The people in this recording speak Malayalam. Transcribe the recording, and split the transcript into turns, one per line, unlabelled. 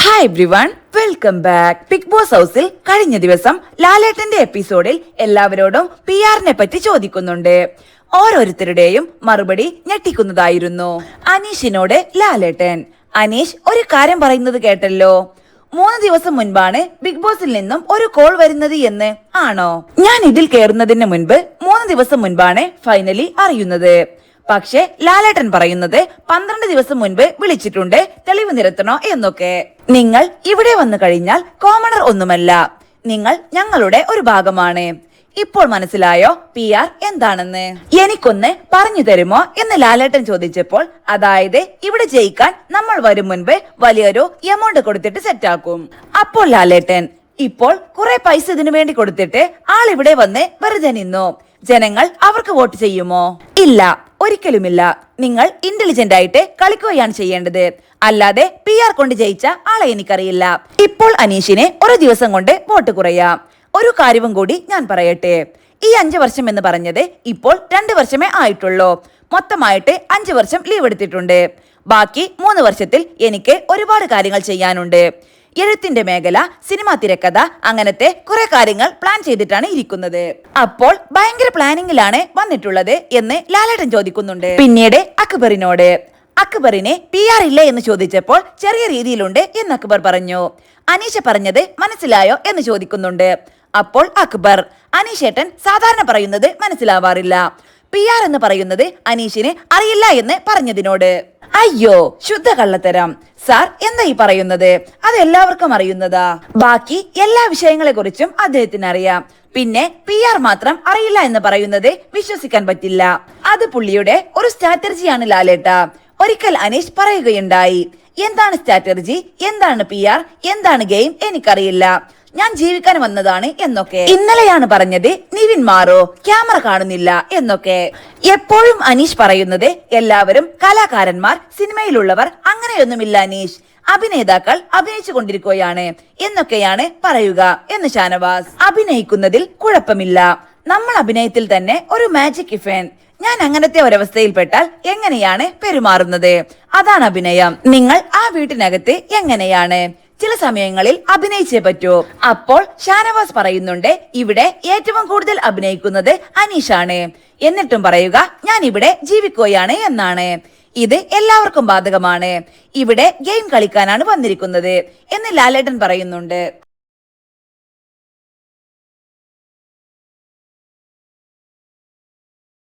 Hi everyone, welcome back. Bigg Boss ഹൗസിൽ കഴിഞ്ഞ ദിവസം ലാലേട്ടന്റെ എപ്പിസോഡിൽ എല്ലാവരോടും PR-നെ പറ്റി ചോദിക്കുന്നുണ്ട്. ഓരോരുത്തരുടെയും മറുപടി ഞെട്ടിക്കുന്നതായിരുന്നു. അനീഷിനോട് ലാലേട്ടൻ: അനീഷ് ഒരു കാര്യം പറയുന്നത് കേട്ടല്ലോ, 3 ദിവസം മുൻപാണ് ബിഗ് ബോസിൽ നിന്നും ഒരു കോൾ വരുന്നത് എന്ന്. ആണോ? ഞാൻ ഇതിൽ കയറുന്നതിന് മുൻപ് 3 ദിവസം മുൻപാണ് ഫൈനലി അറിയുന്നത്. പക്ഷെ ലാലേട്ടൻ പറയുന്നത് 12 ദിവസം മുൻപ് വിളിച്ചിട്ടുണ്ട്, തെളിവ് നിരത്തണോ എന്നൊക്കെ. നിങ്ങൾ ഇവിടെ വന്നു കഴിഞ്ഞാൽ കോമണർ ഒന്നുമല്ല, നിങ്ങൾ ഞങ്ങളുടെ ഒരു ഭാഗമാണ്. ഇപ്പോൾ മനസ്സിലായോ PR എന്താണെന്ന്? എനിക്കൊന്ന് പറഞ്ഞു തരുമോ എന്ന് ലാലേട്ടൻ ചോദിച്ചപ്പോൾ, അതായത് ഇവിടെ ജയിക്കാൻ നമ്മൾ വരും മുൻപ് വലിയൊരു എമൗണ്ട് കൊടുത്തിട്ട് സെറ്റാക്കും. അപ്പോൾ ലാലേട്ടൻ: ഇപ്പോൾ കുറെ പൈസ ഇതിനു വേണ്ടി കൊടുത്തിട്ട് ആളിവിടെ വന്ന് വെറുതെ നിന്നു, ജനങ്ങൾ അവർക്ക് വോട്ട് ചെയ്യുമോ? ഇല്ല, ഒരിക്കലുമില്ല. നിങ്ങൾ ഇന്റലിജന്റ് ആയിട്ട് കളിക്കുകയാണ് ചെയ്യേണ്ടത്, അല്ലാതെ PR കൊണ്ട് ജയിച്ച ആളെ എനിക്കറിയില്ല. ഇപ്പോൾ അനീഷിനെ ഒരു ദിവസം കൊണ്ട് വോട്ട് കുറയാം. ഒരു കാര്യവും കൂടി ഞാൻ പറയട്ടെ, ഈ 5 വർഷം എന്ന് പറഞ്ഞത് ഇപ്പോൾ 2 വർഷമേ ആയിട്ടുള്ളൂ. മൊത്തമായിട്ട് 5 വർഷം ലീവ് എടുത്തിട്ടുണ്ട്. ബാക്കി 3 വർഷത്തിൽ എനിക്ക് ഒരുപാട് കാര്യങ്ങൾ ചെയ്യാനുണ്ട്. എഴുത്തിന്റെ മേഖല, സിനിമ തിരക്കഥ, അങ്ങനത്തെ കുറെ കാര്യങ്ങൾ പ്ലാൻ ചെയ്തിട്ടാണ് ഇരിക്കുന്നത്. അപ്പോൾ ഭയങ്കര പ്ലാനിങ്ങിലാണ് വന്നിട്ടുള്ളത് എന്ന് ലാലേട്ടൻ ചോദിക്കുന്നുണ്ട്. പിന്നീട് അക്ബറിനോട്: അക്ബറിനെ PR ഇല്ല എന്ന് ചോദിച്ചപ്പോൾ ചെറിയ രീതിയിലുണ്ട് എന്ന് അക്ബർ പറഞ്ഞു. അനീഷ പറഞ്ഞത് മനസ്സിലായോ എന്ന് ചോദിക്കുന്നുണ്ട്. അപ്പോൾ അക്ബർ: അനീഷേട്ടൻ സാധാരണ പറയുന്നത് മനസ്സിലാവാറില്ല. PR എന്ന് പറയുന്നത് അനീഷിന് അറിയില്ല എന്ന് പറഞ്ഞതിനോട്. അയ്യോ, ശുദ്ധ കള്ളത്തരം സാർ, എന്താ ഈ പറയുന്നത്? അത് എല്ലാവർക്കും അറിയുന്നതാ. ബാക്കി എല്ലാ വിഷയങ്ങളെ കുറിച്ചും അദ്ദേഹത്തിന് അറിയാം. പിന്നെ PR മാത്രം അറിയില്ല എന്ന് പറയുന്നത് വിശ്വസിക്കാൻ പറ്റില്ല. അത് പുള്ളിയുടെ ഒരു സ്ട്രാറ്റജിയാണ് ലാലേട്ട. ഒരിക്കൽ അനീഷ് പറയുകയുണ്ടായി, എന്താണ് സ്ട്രാറ്റജി, എന്താണ് PR, എന്താണ് ഗെയിം എനിക്കറിയില്ല, ഞാൻ ജീവിക്കാൻ വന്നതാണ് എന്നൊക്കെ. ഇന്നലെയാണ് പറഞ്ഞത് നിവിൻ മാറോ, ക്യാമറ കാണുന്നില്ല എന്നൊക്കെ. എപ്പോഴും അനീഷ് പറയുന്നത് എല്ലാവരും കലാകാരന്മാർ, സിനിമയിലുള്ളവർ അങ്ങനെയൊന്നുമില്ല അനീഷ്, അഭിനേതാക്കൾ അഭിനയിച്ചു കൊണ്ടിരിക്കുകയാണ് എന്നൊക്കെയാണ് പറയുക എന്ന് ഷാനവാസ്. അഭിനയിക്കുന്നതിൽ കുഴപ്പമില്ല, നമ്മൾ അഭിനയത്തിൽ തന്നെ ഒരു മാജിക് ഇഫൻ. ഞാൻ അങ്ങനത്തെ ഒരവസ്ഥയിൽപ്പെട്ടാൽ എങ്ങനെയാണ് പെരുമാറുന്നത്, അതാണ് അഭിനയം. നിങ്ങൾ ആ വീട്ടിനകത്ത് എങ്ങനെയാണ്? ചില സമയങ്ങളിൽ അഭിനയിച്ചേ പറ്റൂ. അപ്പോൾ ഷാനവാസ് പറയുന്നുണ്ട്, ഇവിടെ ഏറ്റവും കൂടുതൽ അഭിനയിക്കുന്നത് അനീഷാണ്, എന്നിട്ടും പറയുക ഞാൻ ഇവിടെ ജീവിക്കുകയാണ് എന്നാണ്. ഇത് എല്ലാവർക്കും ബാധകമാണ്. ഇവിടെ ഗെയിം കളിക്കാനാണ് വന്നിരിക്കുന്നത് എന്ന് ലാലേട്ടൻ പറയുന്നുണ്ട്.